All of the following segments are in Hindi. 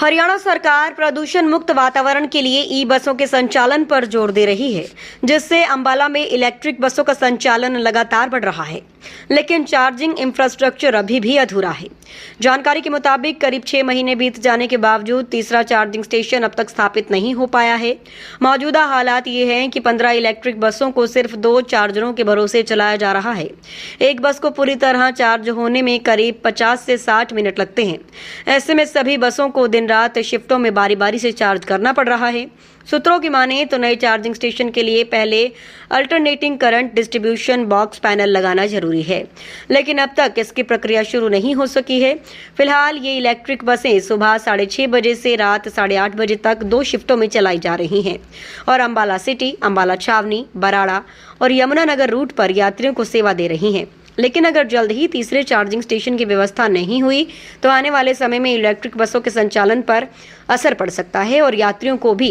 हरियाणा सरकार प्रदूषण मुक्त वातावरण के लिए ई बसों के संचालन पर जोर दे रही है, जिससे अंबाला में इलेक्ट्रिक बसों का संचालन लगातार बढ़ रहा है, लेकिन चार्जिंग इंफ्रास्ट्रक्चर अभी भी अधूरा है। जानकारी के मुताबिक करीब 6 महीने बीत जाने के बावजूद तीसरा चार्जिंग स्टेशन अब तक स्थापित नहीं हो पाया है। मौजूदा हालात ये हैं कि 15 इलेक्ट्रिक बसों को सिर्फ 2 चार्जरों के भरोसे चलाया जा रहा है। एक बस को पूरी तरह चार्ज होने में करीब 50 से 60 मिनट लगते हैं। ऐसे में सभी बसों को दिन रात शिफ्टों में बारी बारी से चार्ज करना पड़ रहा है। सूत्रों की माने तो नए चार्जिंग स्टेशन के लिए पहले alternating current distribution box panel लगाना जरूरी है, लेकिन अब तक इसकी प्रक्रिया शुरू नहीं हो सकी है। फिलहाल ये इलेक्ट्रिक बसें सुबह 6:30 बजे से रात 8:30 बजे तक 2 शिफ्टों में चलाई जा रही हैं और अंबाला सिटी, अंबाला छावनी, बराड़ा और यमुनानगर रूट पर यात्रियों को सेवा दे रही हैं। लेकिन अगर जल्द ही तीसरे चार्जिंग स्टेशन की व्यवस्था नहीं हुई तो आने वाले समय में इलेक्ट्रिक बसों के संचालन पर असर पड़ सकता है और यात्रियों को भी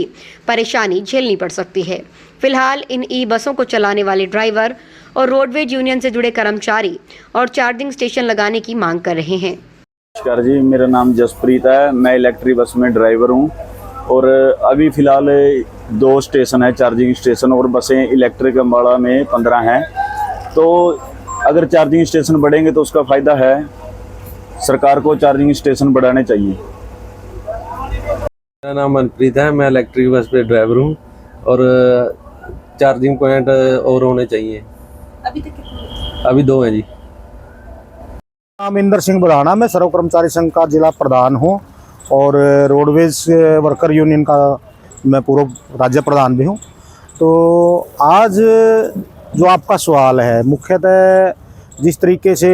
परेशानी झेलनी पड़ सकती है। फिलहाल इन ई बसों को चलाने वाले ड्राइवर और रोडवेज यूनियन से जुड़े कर्मचारी और चार्जिंग स्टेशन लगाने की मांग कर रहे हैं। नमस्कार जी, मेरा नाम जसप्रीत है। मैं इलेक्ट्रिक बस में ड्राइवर हूँ और अभी फ़िलहाल 2 स्टेशन है चार्जिंग स्टेशन और बसें इलेक्ट्रिक अम्बाला में 15 हैं। तो अगर चार्जिंग स्टेशन बढ़ेंगे तो उसका फ़ायदा है, सरकार को चार्जिंग स्टेशन बढ़ाने चाहिए। मेरा नाम मनप्रीत है, मैं इलेक्ट्रिक बस पे ड्राइवर हूँ और चार्जिंग पॉइंट और होने चाहिए। अभी तक कितने? अभी 2 हैं जी। नाम इंदर सिंह बुढ़ाना, मैं सर्व कर्मचारी संघ का जिला प्रधान हूँ और रोडवेज वर्कर यूनियन का मैं पूर्व राज्य प्रधान भी हूँ। तो आज जो आपका सवाल है, मुख्यतः जिस तरीके से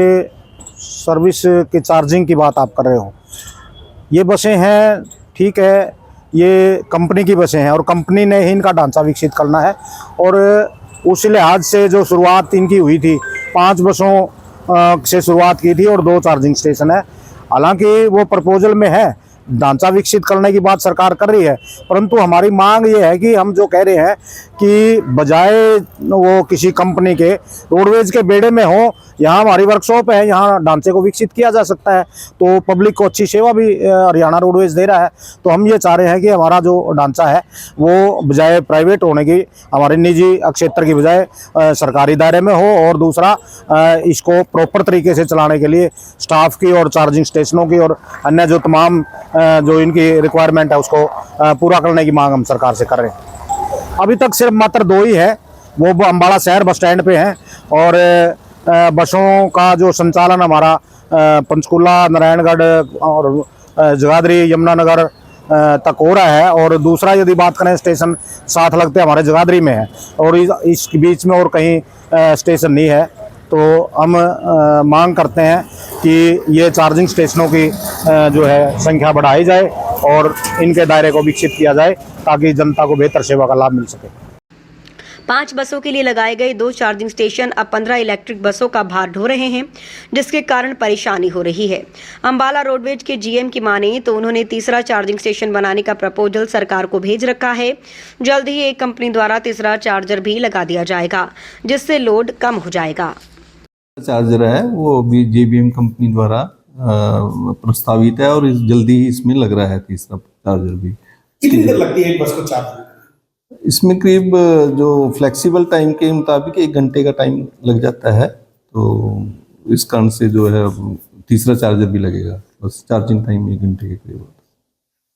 सर्विस की चार्जिंग की बात आप कर रहे हो, ये बसें हैं, ठीक है, ये कंपनी की बसें हैं और कंपनी ने ही इनका ढांचा विकसित करना है और उस लिहाज से जो शुरुआत इनकी हुई थी, 5 बसों से शुरुआत की थी और 2 चार्जिंग स्टेशन है। हालांकि वो प्रपोजल में है, ढांचा विकसित करने की बात सरकार कर रही है, परंतु हमारी मांग ये है कि हम जो कह रहे हैं कि बजाय वो किसी कंपनी के रोडवेज के बेड़े में हो, यहाँ हमारी वर्कशॉप है, यहाँ ढांचे को विकसित किया जा सकता है, तो पब्लिक को अच्छी सेवा भी हरियाणा रोडवेज दे रहा है। तो हम ये चाह रहे हैं कि हमारा जो ढांचा है वो बजाय प्राइवेट होने की, हमारे निजी क्षेत्र की बजाय सरकारी दायरे में हो और दूसरा इसको प्रॉपर तरीके से चलाने के लिए स्टाफ की और चार्जिंग स्टेशनों की और अन्य जो तमाम जो इनकी रिक्वायरमेंट है उसको पूरा करने की मांग हम सरकार से कर रहे हैं। अभी तक सिर्फ मात्र 2 ही है, वो अंबाला शहर बस स्टैंड पे हैं और बसों का जो संचालन हमारा पंचकूला, नारायणगढ़ और जगाधरी, यमुनानगर तक हो रहा है और दूसरा यदि बात करें स्टेशन साथ लगते हमारे जगाधरी में है और इस बीच में और कहीं स्टेशन नहीं है। तो हम मांग करते हैं कि ये चार्जिंग स्टेशनों की जो है संख्या बढ़ाई जाए और इनके दायरे को विकसित किया जाए ताकि जनता को बेहतर सेवा का लाभ मिल सके। 5 बसों के लिए लगाए गए 2 चार्जिंग स्टेशन अब 15 इलेक्ट्रिक बसों का भार ढो रहे हैं, जिसके कारण परेशानी हो रही है। अंबाला रोडवेज के जीएम की माने तो उन्होंने तीसरा चार्जिंग स्टेशन बनाने का प्रपोजल सरकार को भेज रखा है। जल्द ही एक कंपनी द्वारा तीसरा चार्जर भी लगा दिया जाएगा, जिससे लोड कम हो जाएगा। चार्जर है वो भी जेबीएम कंपनी द्वारा प्रस्तावित है और जल्दी ही इसमें लग रहा है तीसरा चार्जर भी। कितनी देर लगती है एक बस को चार्ज? इसमें करीब जो फ्लेक्सिबल टाइम के मुताबिक 1 घंटे का टाइम लग जाता है, तो इस कारण से जो है तीसरा चार्जर भी लगेगा, बस चार्जिंग टाइम 1 घंटे के करीब।